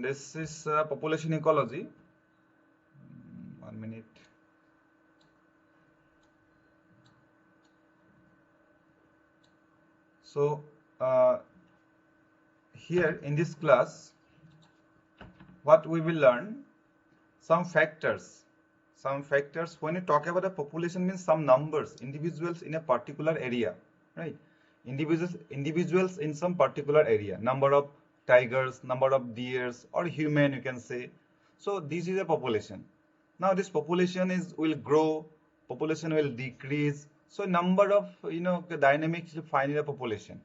this is population ecology. 1 minute. So here in this class, what we will learn, some factors. When you talk about a population, means some numbers, individuals in a particular area, right? Individuals in some particular area, number of tigers, number of deers, or human, you can say. So this is a population. Now this population will grow, population will decrease. So number of the dynamics you find in a population.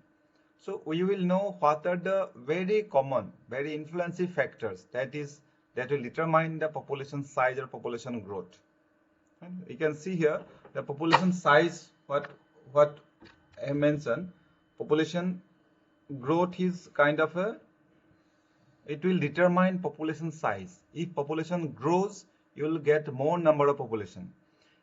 So we will know what are the very common, very influential factors that will determine the population size or population growth. And you can see here the population size, what I mentioned, population growth is kind of it will determine population size. If population grows, you will get more number of population.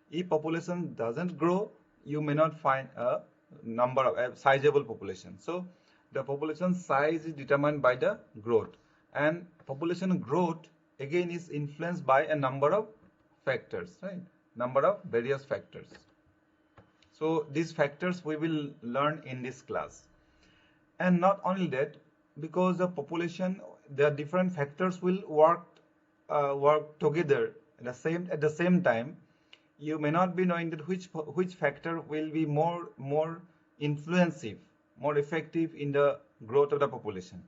If population doesn't grow, you may not find a number of a sizable population. So the population size is determined by the growth, and population growth again is influenced by a number of factors, right? Number of various factors. So these factors we will learn in this class. And not only that, because the population, the different factors will work together at the same time. You may not be knowing that which factor will be more influensive, more effective in the growth of the population.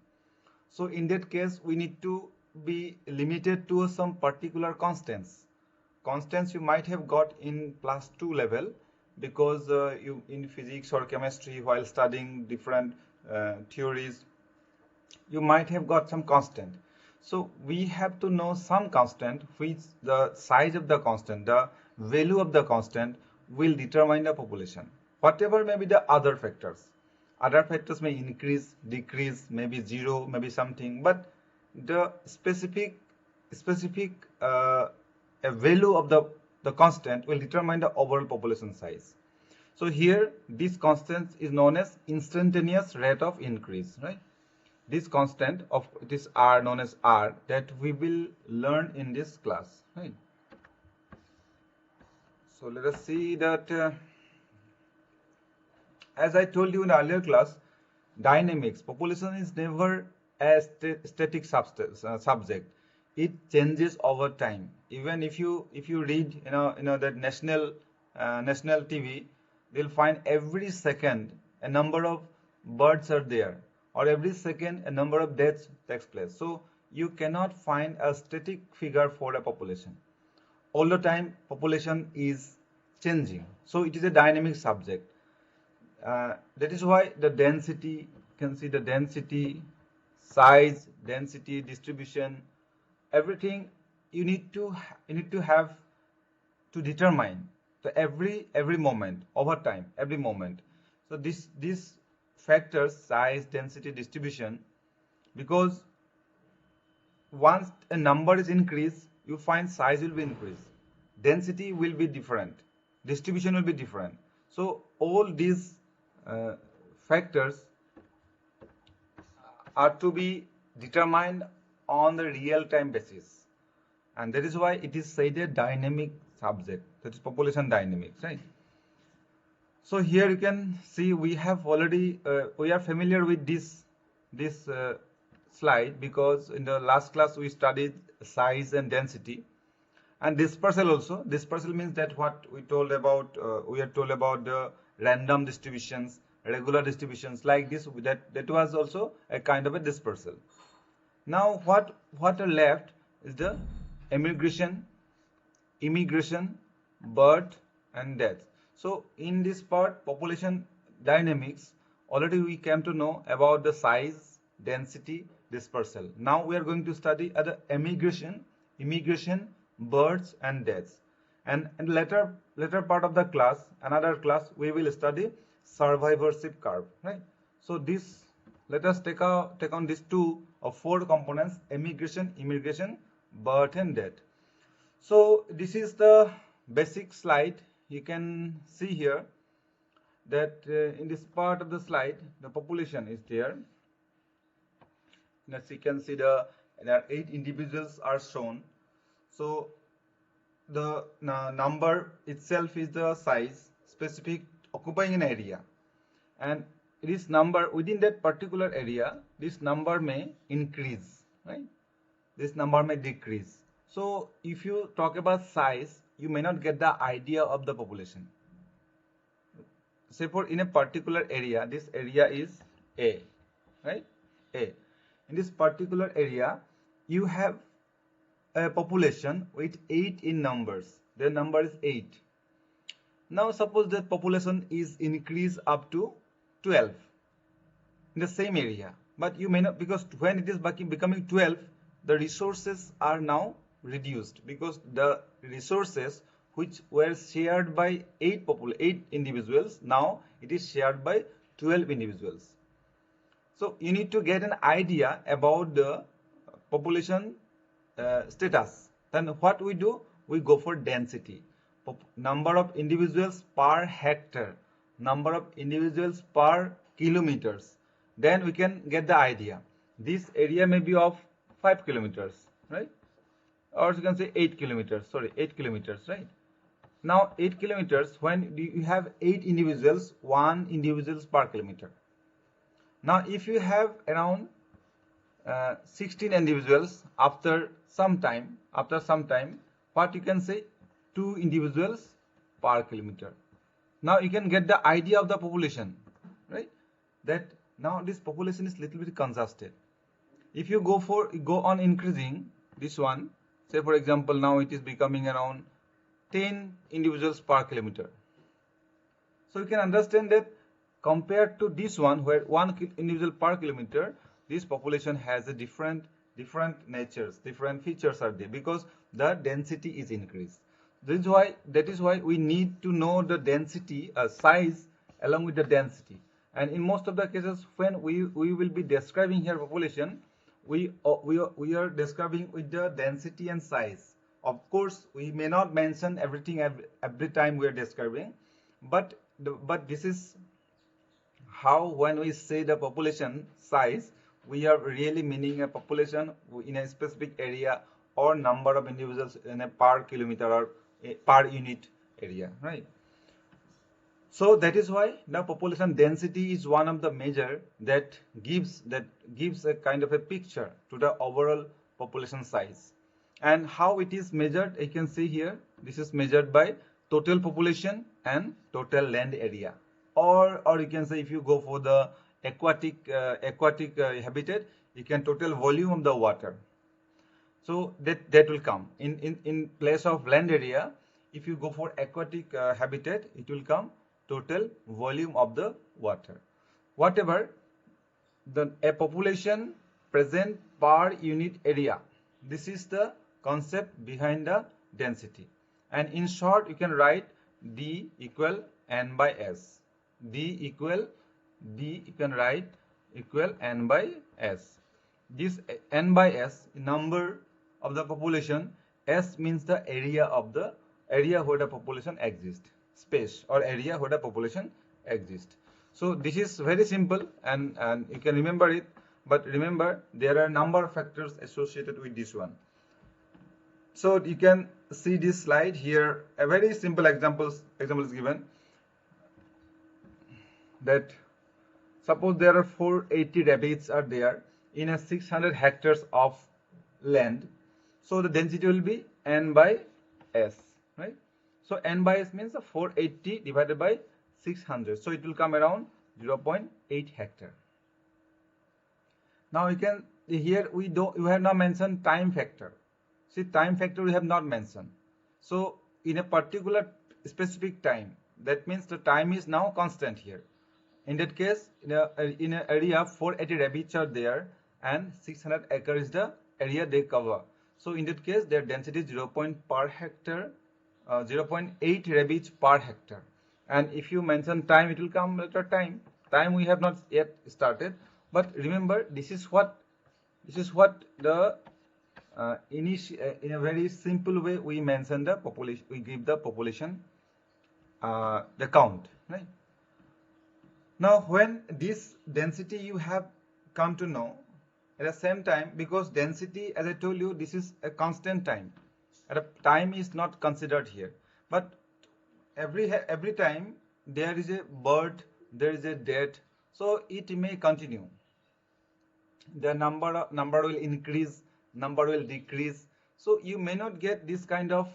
So in that case, we need to be limited to some particular constants. Constants you might have got in class 2 level, because you in physics or chemistry, while studying different theories, you might have got some constant. So we have to know some constant, which the size of the constant, the value of the constant will determine the population. Whatever may be the other factors. Other factors may increase, decrease, maybe zero, maybe something, but the specific value of the constant will determine the overall population size. So here this constant is known as instantaneous rate of increase, right? This constant of this R, known as R, that we will learn in this class, right? So let us see that as I told you in earlier class, dynamics, population is never a static subject. It changes over time. Even if you read that national TV, they'll find every second a number of birds are there, or every second a number of deaths takes place. So you cannot find a static figure for a population. All the time population is changing. So it is a dynamic subject. That is why the density, you can see the density, size, density, distribution, everything you need to have to determine the every moment, over time, every moment. So these factors, size, density, distribution, because once a number is increased, you find size will be increased, density will be different, distribution will be different. So all these factors are to be determined on the real-time basis, and that is why it is said a dynamic subject, that is population dynamics, right? So here you can see we have already we are familiar with this slide, because in the last class we studied size and density, and dispersal also. Dispersal means that what we told about, we are told about the random distributions, regular distributions, like this, that was also a kind of a dispersal. Now what are left is the immigration, birth and death. So in this part, population dynamics, already we came to know about the size, density, dispersal. Now we are going to study the immigration, births and deaths. And in later part of the class, another class, we will study survivorship curve, right? So this, let us take on these 2 or 4 components: immigration, birth and death. So this is the basic slide. You can see here that in this part of the slide, the population is there. Next, you can see the there are 8 individuals are shown. So the number itself is the size specific occupying an area, and this number within that particular area, this number may increase, right? This number may decrease. So if you talk about size, you may not get the idea of the population. Say for in a particular area, this area is A, right? A. In this particular area, you have a population with 8 in numbers. Their number is 8. Now suppose that population is increased up to 12 in the same area, but you may not, because when it is becoming 12, the resources are now reduced, because the resources which were shared by 8 individuals, now it is shared by 12 individuals. So you need to get an idea about the population status. Then what we do, we go for density, number of individuals per hectare, number of individuals per kilometers. Then we can get the idea. This area may be of 5 kilometers, right? Or you can say 8 kilometers, sorry, 8 kilometers, right? Now 8 kilometers, when you have 8 individuals, 1 individuals per kilometer. Now if you have around 16 individuals, after some time, what you can say, 2 individuals per kilometer. Now you can get the idea of the population, right? That now this population is little bit congested. If you go on increasing this one, say for example, now it is becoming around 10 individuals per kilometer. So you can understand that compared to this one, where 1 individual per kilometer, this population has a different natures, different features are there, because the density is increased. That is why we need to know the density, size along with the density. And in most of the cases, when we will be describing here population, we are describing with the density and size. Of course, we may not mention everything every time we are describing, but this is how, when we say the population size, we are really meaning a population in a specific area or number of individuals in a per kilometer or per unit area, right? So that is why the population density is one of the measure that gives a kind of a picture to the overall population size. And how it is measured, you can see here, this is measured by total population and total land area. Or you can say, if you go for the aquatic habitat, you can total volume of the water. So that will come in place of land area. If you go for aquatic habitat, it will come total volume of the water. Whatever a population present per unit area, this is the concept behind the density. And in short, you can write D equal N by S. You can write equal N by S. This N by S, number of the population, S means the area where the population exists, space or area where the population exists. So this is very simple, and you can remember it, but remember there are number of factors associated with this one. So you can see this slide here, a very simple example is given, that suppose there are 480 rabbits are there in a 600 hectares of land. So the density will be N by S, right? So N by S means 480 divided by 600. So it will come around 0.8 hectare. Now you can, here we have not mentioned time factor. See, time factor we have not mentioned. So in a particular specific time, that means the time is now constant here. In that case, in an area 480 rabbits are there and 600 acres is the area they cover. So in that case, their density is 0.8 rabbits per hectare. And if you mention time, it will come later time. Time we have not yet started, but remember, this is what the in a very simple way we mention the population. We give the population the count, right? Now, when this density you have come to know, At the same time, because density, as I told you, this is a constant time. At a time is not considered here. But every time there is a birth, there is a death, so it may continue. The number will increase, number will decrease. So you may not get this kind of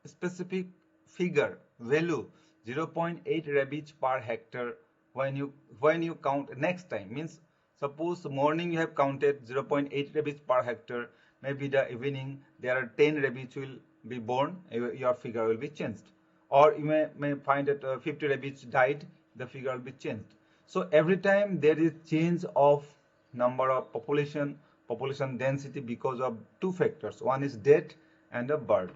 specific figure value 0.8 rabbits per hectare when you count next time. Means suppose morning you have counted 0.8 rabbits per hectare, maybe the evening there are 10 rabbits will be born, your figure will be changed. Or you may find that 50 rabbits died, the figure will be changed. So every time there is change of number of population density because of two factors. One is death and a birth.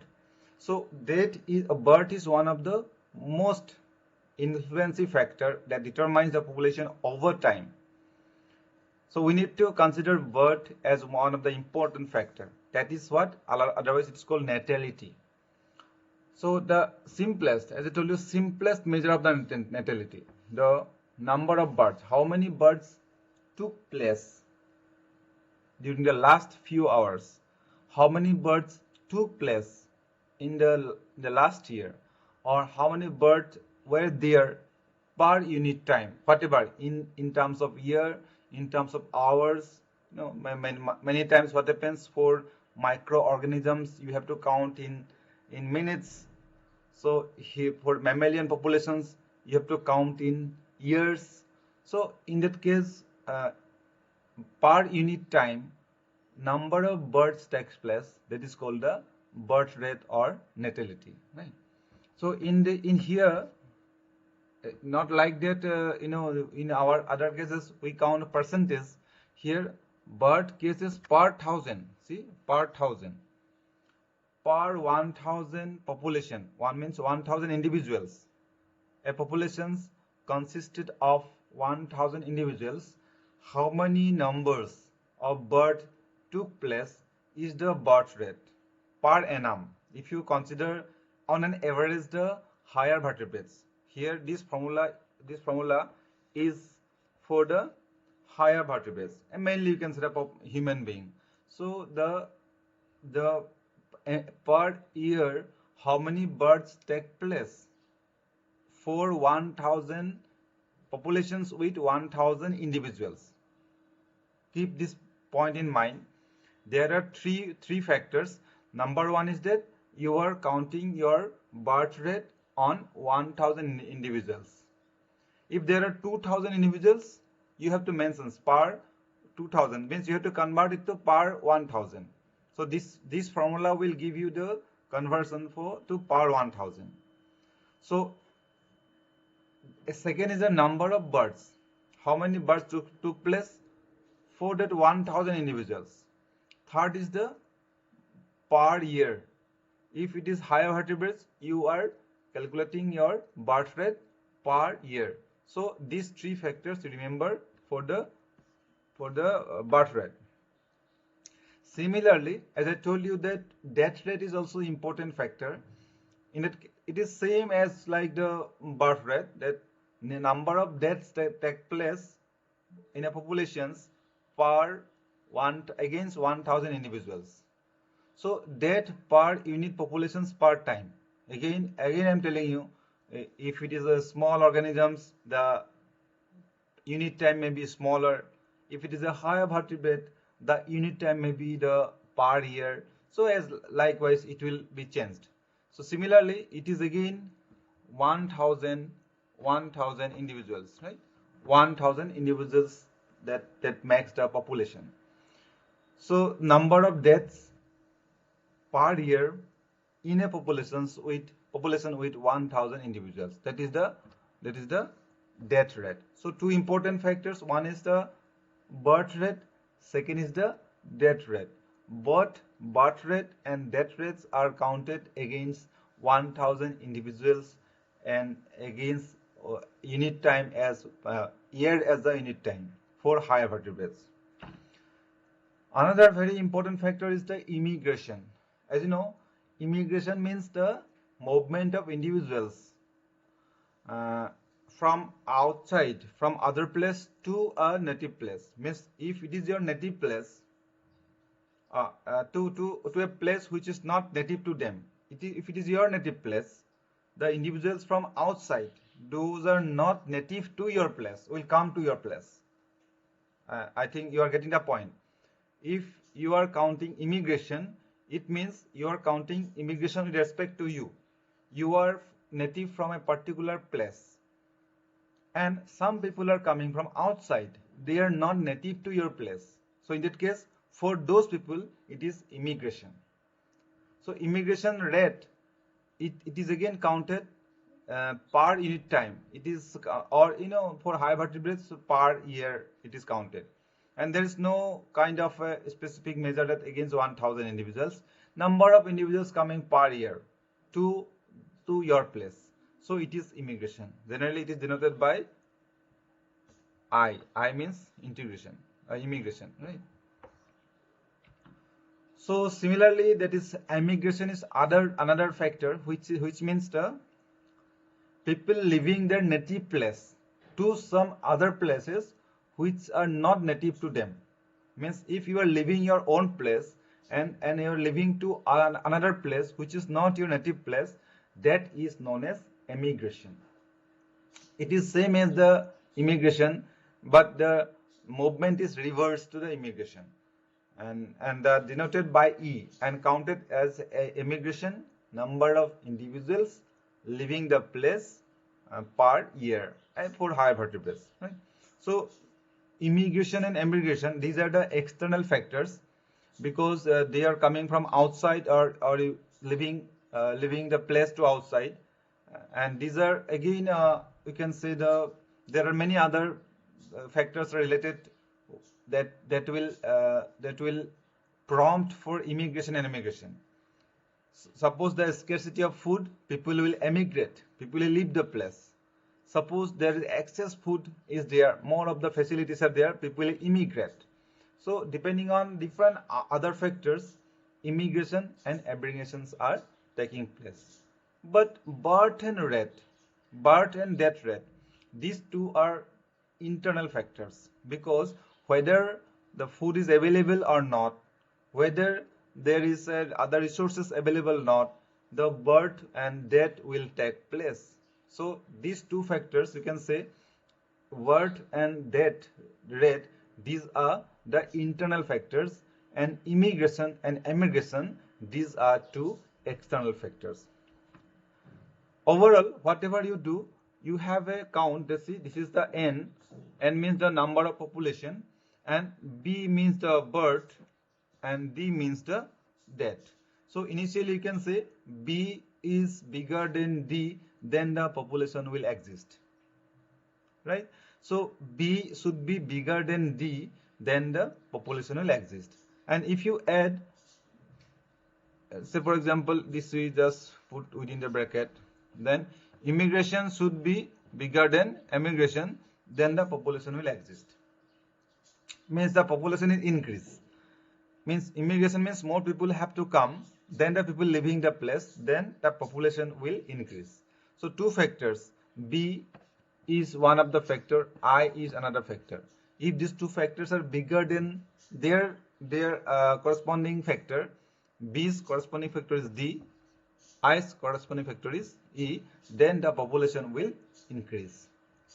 So birth is one of the most influential factor that determines the population over time. So we need to consider birth as one of the important factor. That is what otherwise it's called natality. So the simplest, as I told you, simplest measure of the natality, the number of births, how many births took place during the last few hours, how many births took place in the last year, or how many births were there per unit time, whatever, in terms of year, in terms of hours. Many times what happens for microorganisms, you have to count in minutes. So here for mammalian populations, you have to count in years. So in that case, per unit time, number of births takes place. That is called the birth rate or natality, right? So in here, not like that. In our other cases we count percentage. Here, birth cases per thousand. See, per thousand. Per 1,000 population, one means 1,000 individuals. A population consisted of 1,000 individuals. How many numbers of birth took place is the birth rate per annum. If you consider on an average the higher vertebrates, here this formula is for the higher vertebrates, and mainly you can set up a human being. So the per year, how many births take place for 1,000 populations with 1,000 individuals. Keep this point in mind. There are three factors. Number one is that you are counting your birth rate on 1,000 individuals. If there are 2,000 individuals, you have to mention per 2,000, means you have to convert it to per 1,000. So this formula will give you the conversion to per 1,000. So a second is the number of births. How many births took place for that 1,000 individuals. Third is the per year. If it is higher vertebrates, you are calculating your birth rate per year. So these three factors remember for the birth rate. Similarly, as I told you that death rate is also important factor. In it is same as like the birth rate, that the number of deaths that take place in a populations against 1,000 individuals. So death per unit populations per time. Again I am telling you, if it is a small organisms, the unit time may be smaller. If it is a higher vertebrate, the unit time may be the per year. So as likewise it will be changed. So similarly, it is again 1,000 individuals, right? 1,000 individuals that makes the population. So number of deaths per year in a population with 1,000 individuals. That is the death rate. So two important factors. One is the birth rate. Second is the death rate. Both birth rate and death rates are counted against 1,000 individuals and against unit time as year as the unit time for higher vertebrates. Another very important factor is the immigration. As you know, immigration means the movement of individuals from outside, from other place to a native place. Means if it is your native place, to a place which is not native to them. If it is your native place, the individuals from outside, those are not native to your place, will come to your place. I think you are getting the point. If you are counting immigration, it means you are counting immigration with respect to you. You are native from a particular place, and some people are coming from outside. They are not native to your place. So in that case, for those people, it is immigration. So immigration rate, it is again counted per unit time. It is, or for high vertebrates, per year it is counted. And there is no kind of a specific measure that against 1000 individuals. Number of individuals coming per year to your place. So it is immigration. Generally, it is denoted by I. I means integration, immigration, right? So similarly, that is immigration is another factor, which means the people leaving their native place to some other places which are not native to them. Means if you are leaving your own place and you are leaving to another place which is not your native place, that is known as emigration. It is same as the immigration, but the movement is reversed to the immigration, and denoted by E, and counted as a immigration, number of individuals leaving the place per year, and for higher vertebrates, right? So immigration and emigration, these are the external factors, because they are coming from outside or leaving the place to outside, and these are again we can say there are many other factors related that will prompt for immigration and emigration. Suppose there is scarcity of food, people will emigrate, people will leave the place. Suppose there is excess food is there, more of the facilities are there, people will immigrate. So depending on different other factors, immigration and emigrations are taking place. But birth and death rate, these two are internal factors, because whether the food is available or not, whether there is other resources available or not, the birth and death will take place. So these two factors, you can say birth and death rate, these are the internal factors, and immigration and emigration, these are two external factors. Overall, whatever you do, you have a count. Let's see, this is the N. N means the number of population, and B means the birth, and D means the death. So initially you can say B is bigger than D, then the population will exist, right? So B should be bigger than D, then the population will exist. And if you add, say for example, this we just put within the bracket, then immigration should be bigger than emigration, then the population will exist. Means the population is increase. Means immigration means more people have to come, then the people leaving the place, then the population will increase. So two factors, B is one of the factor, I is another factor. If these two factors are bigger than their corresponding factor, B's corresponding factor is D, I's corresponding factor is E, then the population will increase.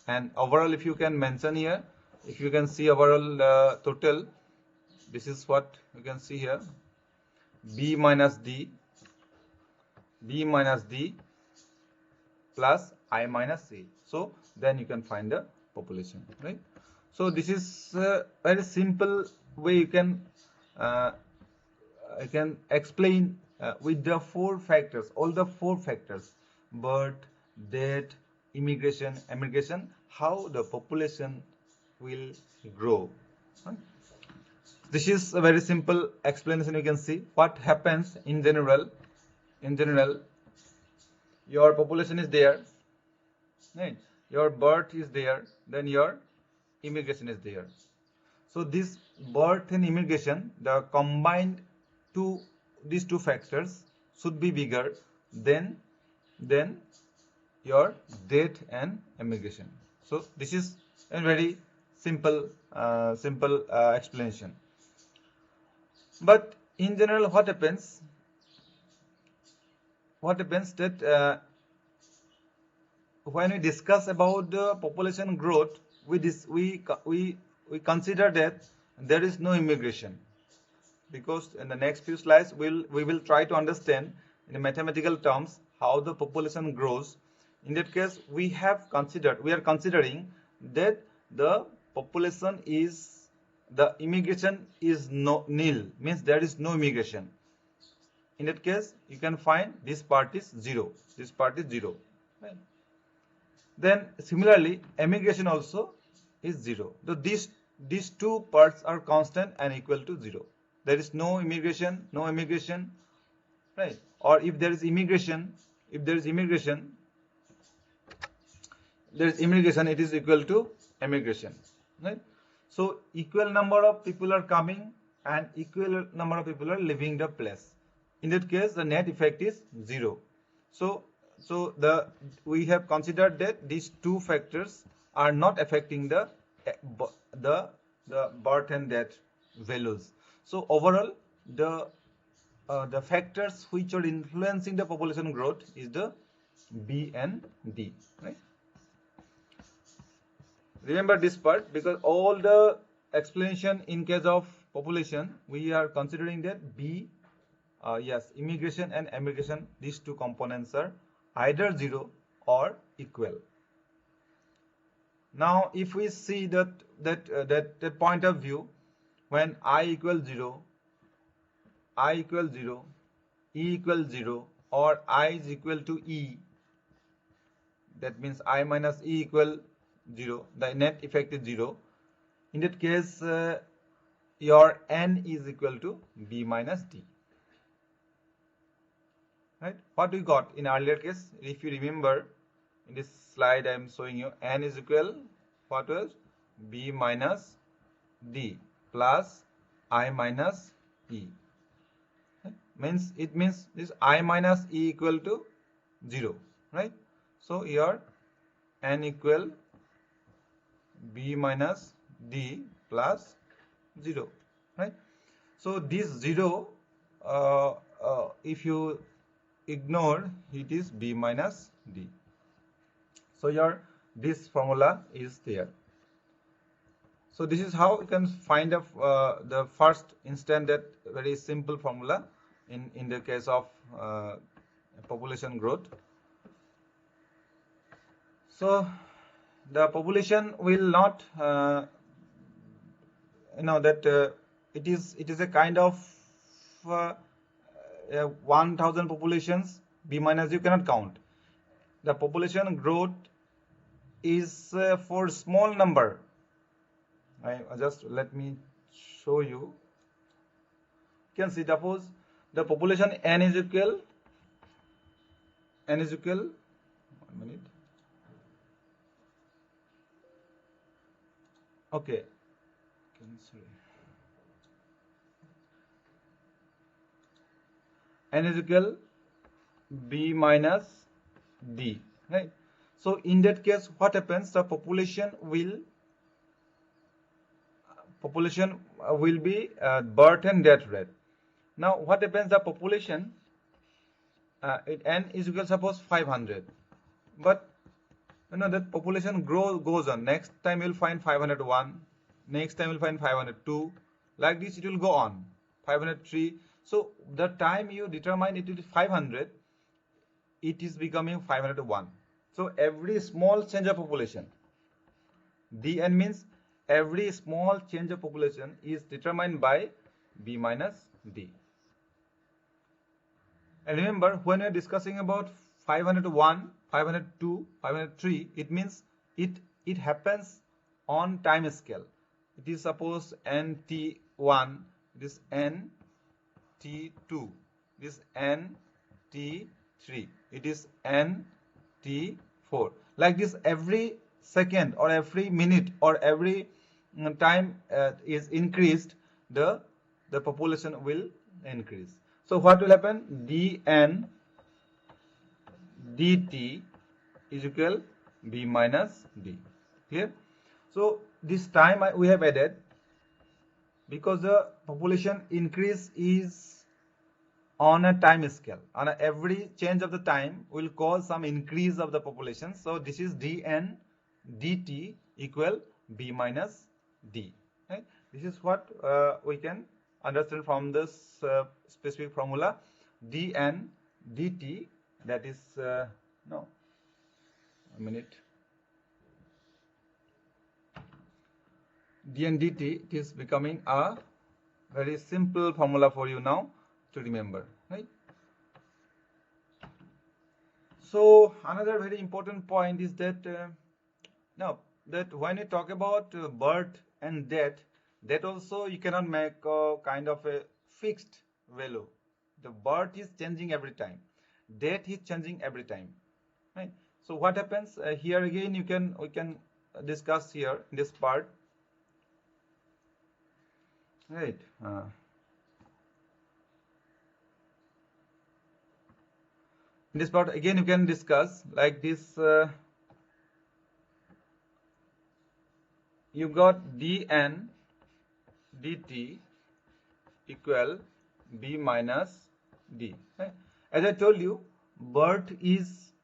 And overall, if you can mention here, if you can see overall total, this is what you can see here, B minus D plus I minus C. So then you can find the population, right? So this is a very simple way you can explain with the four factors, all the four factors, birth, death, immigration, emigration, how the population will grow. Right? This is a very simple explanation. You can see what happens in general. In general, your population is there, right? Your birth is there, then your immigration is there. So this birth and immigration, the combined these two factors should be bigger than your death and immigration. So this is a very simple explanation. But in general, what happens that when we discuss about the population growth, we consider that there is no immigration, because in the next few slides we will try to understand in mathematical terms how the population grows. In that case, we are considering that the immigration is nil, means there is no immigration. In that case, you can find this part is 0, this part is 0, right? Then similarly, emigration also is 0. So these two parts are constant and equal to 0. There is no immigration, right? Or if there is immigration, there is immigration, it is equal to emigration, right? So equal number of people are coming and equal number of people are leaving the place. In that case, the net effect is 0. So we have considered that these two factors are not affecting the birth and death values. So overall, the factors which are influencing the population growth is the B and D, right? Remember this part, because all the explanation in case of population, we are considering that B, yes, immigration and emigration, these two components are either 0 or equal. Now, if we see that point of view, when I equals 0, E equals 0, or I is equal to E, that means I minus E equal 0, the net effect is 0. In that case, your N is equal to B minus D. Right? What we got in earlier case, if you remember, in this slide I am showing you, N is equal, what was? B minus D plus I minus E. Right? It means this I minus E equal to 0, right? So here N equal B minus D plus 0, right? So this 0, if you ignore, it is B minus D. So here this formula is there. So this is how you can find the first instant, that very simple formula in the case of population growth. So the population will not, it is a kind of 1000 populations, B minus, you cannot count. The population growth is for small number. Just let me show you. You can see, suppose the population N is equal, 1 minute. Okay. N is equal B minus D, right? So in that case, what happens? The population will be birth and death rate. Now what happens? The population N is equal, suppose 500, but you know that population goes on. Next time you will find 501, next time you will find 502, like this it will go on, 503. So the time you determine it is 500, it is becoming 501. So every small change of population, Dn means every small change of population is determined by B minus D. And remember, when we are discussing about 501, 502, 503, it means it happens on time scale. It is suppose NT1, this NT2, this NT3, it is NT4. Like this, every second or every minute or every time is increased, the population will increase. So what will happen? Dn dt is equal B minus D. Clear? So this time we have added because the population increase is on a time scale. On every change of the time will cause some increase of the population. So this is dn dt equal b minus d. Right? This is what we can understand from this specific formula. Dn dt, that is no, a minute. Dn dt, it is becoming a very simple formula for you now to remember, right? So another very important point is that now that when you talk about birth and death, that also you cannot make a kind of a fixed value. The birth is changing every time, death is changing every time, right? So what happens here again? We can discuss here in this part, right? In this part again you can discuss like this. You got dn dt equal b minus d. Right? As I told you, birth is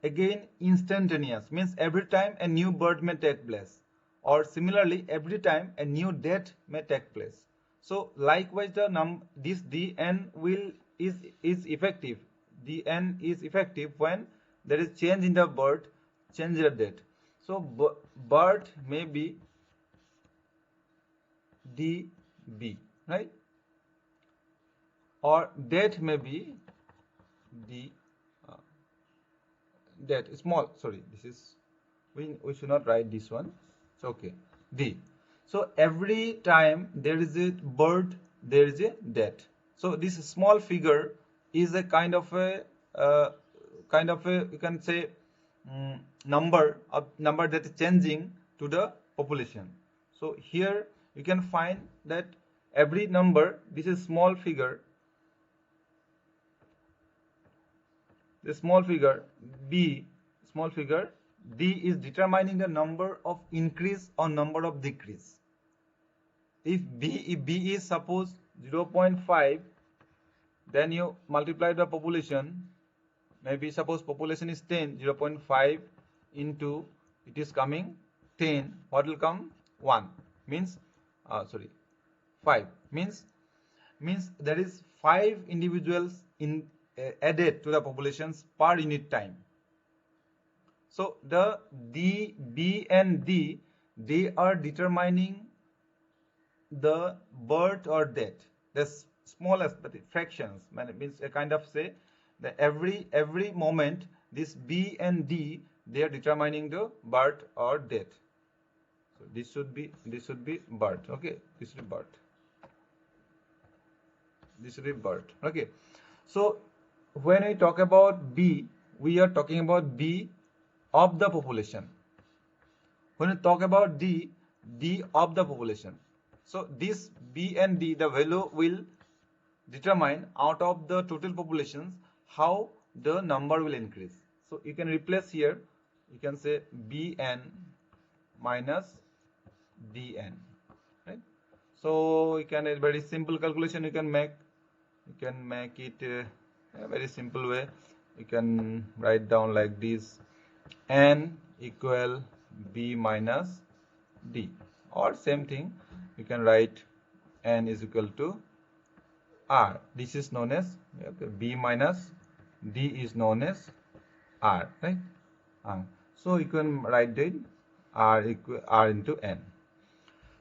again instantaneous, means every time a new birth may take place, or similarly every time a new death may take place. So likewise this dn is effective. Dn is effective when there is change in the birth, change in the death. So birth may be db, right? Or death may be d death small, sorry, this is we should not write this one. It's okay, d. So every time there is a birth, there is a death. So this small figure is a kind of a you can say number that is changing to the population. So here you can find that every number, this is small figure, the small figure b, small figure d is determining the number of increase or number of decrease. If b is suppose 0.5, then you multiply the population. Maybe suppose population is 10, 0.5 into it is coming 10. What will come? 1 means 5 means there is 5 individuals in added to the populations per unit time. So the d, b and d, they are determining the birth or death, the smallest fractions, means a kind of say that every moment this b and d, they are determining the birth or death. So this should be birth. Okay, this should be birth, this should be birth. Okay, so when we talk about b, we are talking about b of the population. When we talk about d of the population. So this b and d, the value will determine out of the total populations how the number will increase. So you can replace here, you can say bn minus dn, right? So you can, a very simple calculation you can make it a very simple way. You can write down like this: n equal b minus d, or same thing you can write n is equal to r. This is known as b minus d is known as r, right? So you can write that r into n.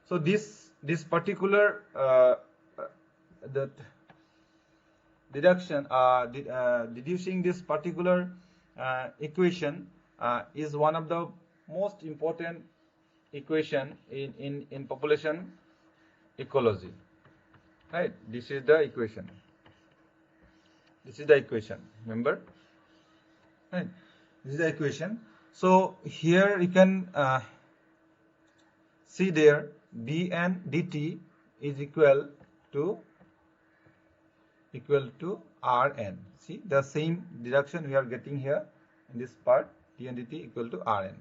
So this particular that deducing this particular equation is one of the most important equation in population ecology, right? This is the equation, remember, right? This is the equation. So here you can see there dn dt is equal to Rn. See the same deduction we are getting here in this part, dn dt equal to Rn.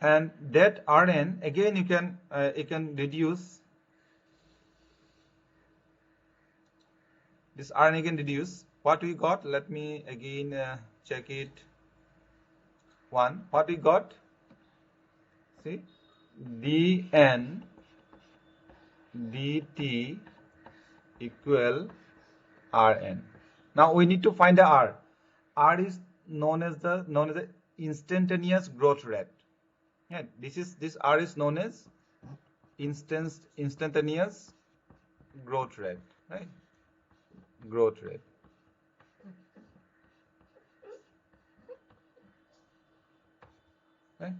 and that Rn again you can reduce this Rn again reduce. What we got? Let me again check it. What we got? See, dn dt equal Rn. Now we need to find the R. R is known as the instantaneous growth rate. Yeah, this R is known as instantaneous growth rate, right? Growth rate. Right?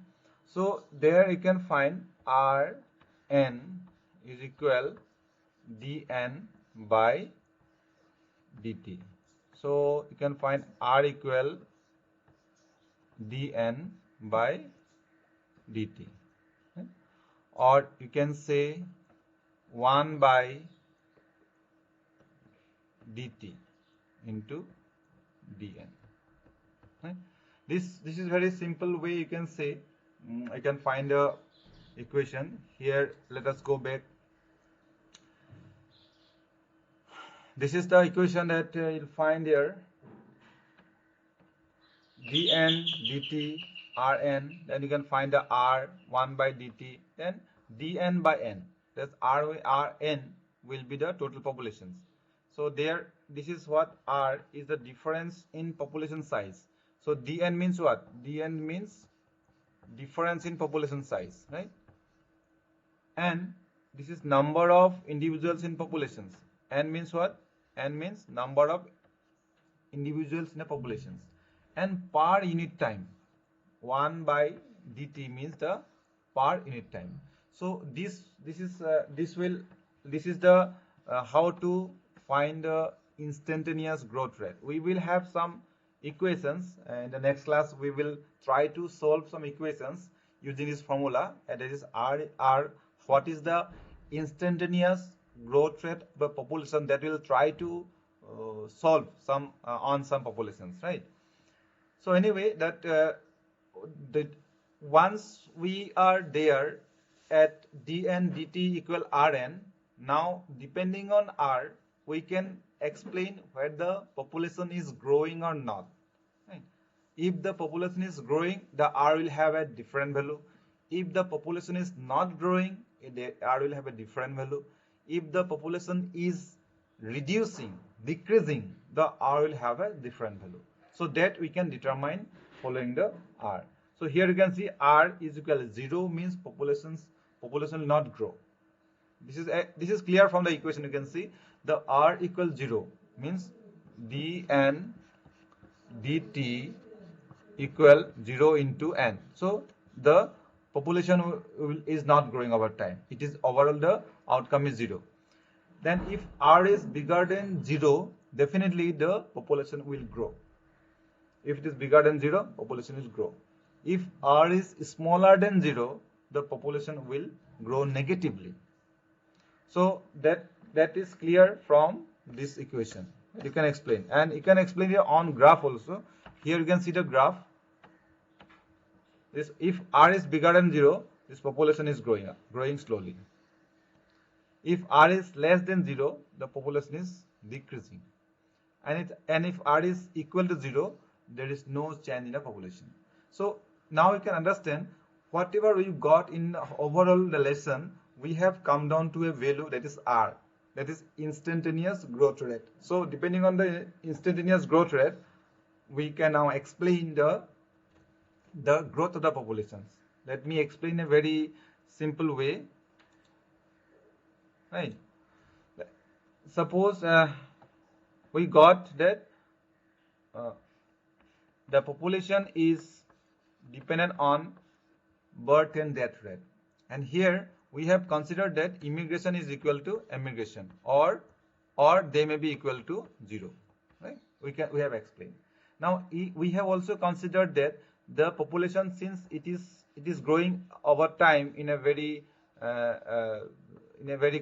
So there you can find Rn is equal dn by dt. So you can find R equal dn by dt, right? Or you can say 1 by dt into dn, right? This is very simple way you can say. I can find a equation here. Let us go back. This is the equation that you'll find here. dn dt Rn, then you can find the R 1 by dt, then dn by n. That's Rn will be the total populations. So there, this is what R is the difference in population size. So dn means what? dn means difference in population size, right? And this is number of individuals in populations. N means what? N means number of individuals in a populations. And per unit time, 1 by dt means the per unit time. So this is the how to find the instantaneous growth rate. We will have some equations in the next class. We will try to solve some equations using this formula, and that is R. What is the instantaneous growth rate by population, that will try to solve some on some populations, right? So anyway, that once we are there at dn dt equal Rn, now depending on R, we can explain whether the population is growing or not, right? If the population is growing, the R will have a different value. If the population is not growing, the R will have a different value. If the population is reducing, decreasing, the R will have a different value. So that we can determine following the R. So here you can see R is equal to 0 means population will not grow. This is clear from the equation. You can see the R equals 0 means dn dt equal 0 into n. So the population is not growing over time. It is overall the outcome is 0. Then if R is bigger than 0, definitely the population will grow. If it is bigger than 0, population will grow. If R is smaller than 0, the population will grow negatively. So that is clear from this equation. You can explain, and you can explain it on graph also. Here you can see the graph. This, if R is bigger than 0, this population is growing slowly. If R is less than 0, the population is decreasing. And if R is equal to 0, there is no change in the population. So now you can understand whatever we got in overall the lesson, we have come down to a value that is R, that is instantaneous growth rate. So depending on the instantaneous growth rate, we can now explain the growth of the populations. Let me explain a very simple way. Right. Suppose we got that the population is dependent on birth and death rate, and here we have considered that immigration is equal to emigration, or they may be equal to 0, right? We have explained. Now we have also considered that the population, since it is growing over time in a very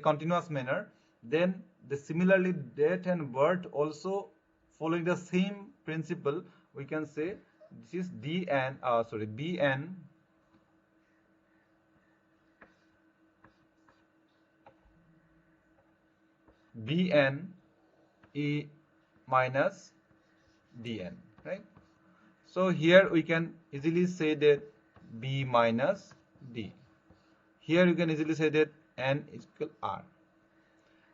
continuous manner, then similarly death and birth also following the same principle. We can say this is bn Bn E minus Dn, right? So here we can easily say that B minus D. Here you can easily say that N is equal R.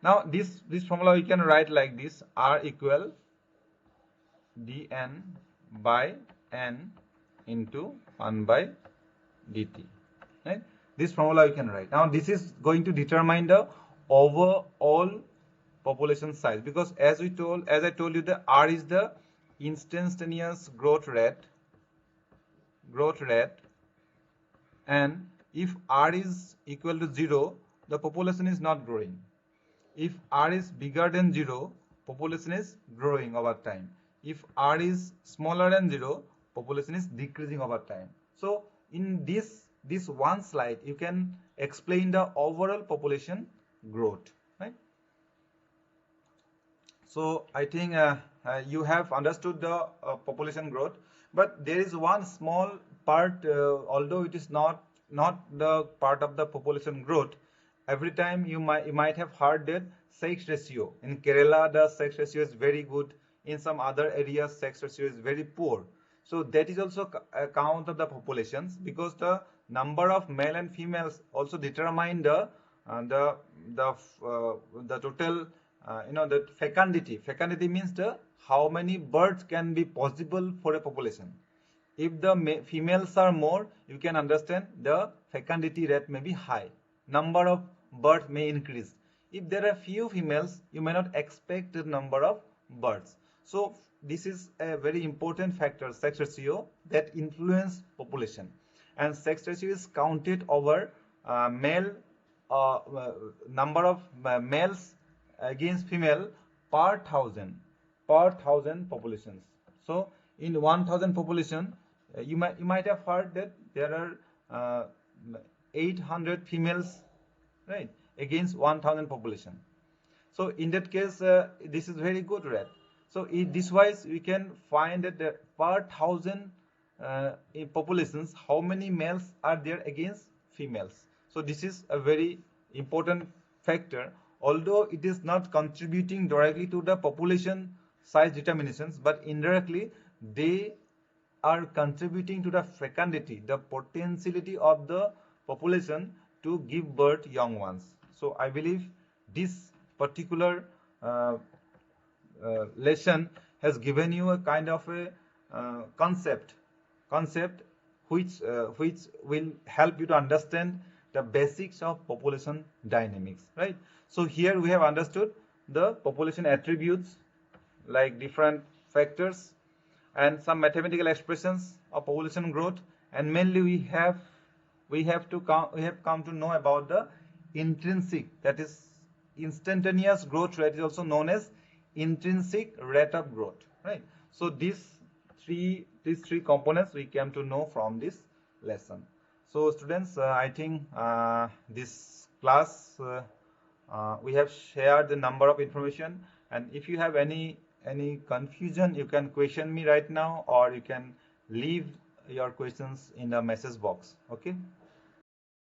Now this formula we can write like this: R equal dn by n into 1 by dt, right? This formula we can write. Now this is going to determine the overall population size, because as I told you, the R is the instantaneous growth rate, and if R is equal to 0, the population is not growing. If R is bigger than 0, population is growing over time. If R is smaller than 0, population is decreasing over time. So in this one slide, you can explain the overall population growth, right? So I think you have understood the population growth, but there is one small part, although it is not the part of the population growth. Every time you might have heard that sex ratio. In Kerala, the sex ratio is very good. In some other areas, sex ratio is very poor. So that is also a count of the populations, because the number of male and females also determine the total, the fecundity. Fecundity means the how many births can be possible for a population. If the females are more, you can understand the fecundity rate may be high. Number of births may increase. If there are few females, you may not expect the number of births. So this is a very important factor, sex ratio, that influence population. And sex ratio is counted over number of males against female per thousand populations. So in 1000 population, you might have heard that there are 800 females, right, against 1000 population. So in that case, this is very good rate. So this wise we can find that per 1000 populations, how many males are there against females. So this is a very important factor, although it is not contributing directly to the population size determinations, but indirectly they are contributing to the fecundity, the potentiality of the population to give birth young ones. So I believe this particular lesson has given you a kind of a concept which will help you to understand the basics of population dynamics, right? So here we have understood the population attributes, like different factors and some mathematical expressions of population growth, and mainly we have come to know about the intrinsic, that is instantaneous growth rate, is also known as intrinsic rate of growth, right? So these three components we came to know from this lesson. So students, I think this class we have shared the number of information, and if you have any confusion, you can question me right now, or you can leave your questions in the message box. Okay.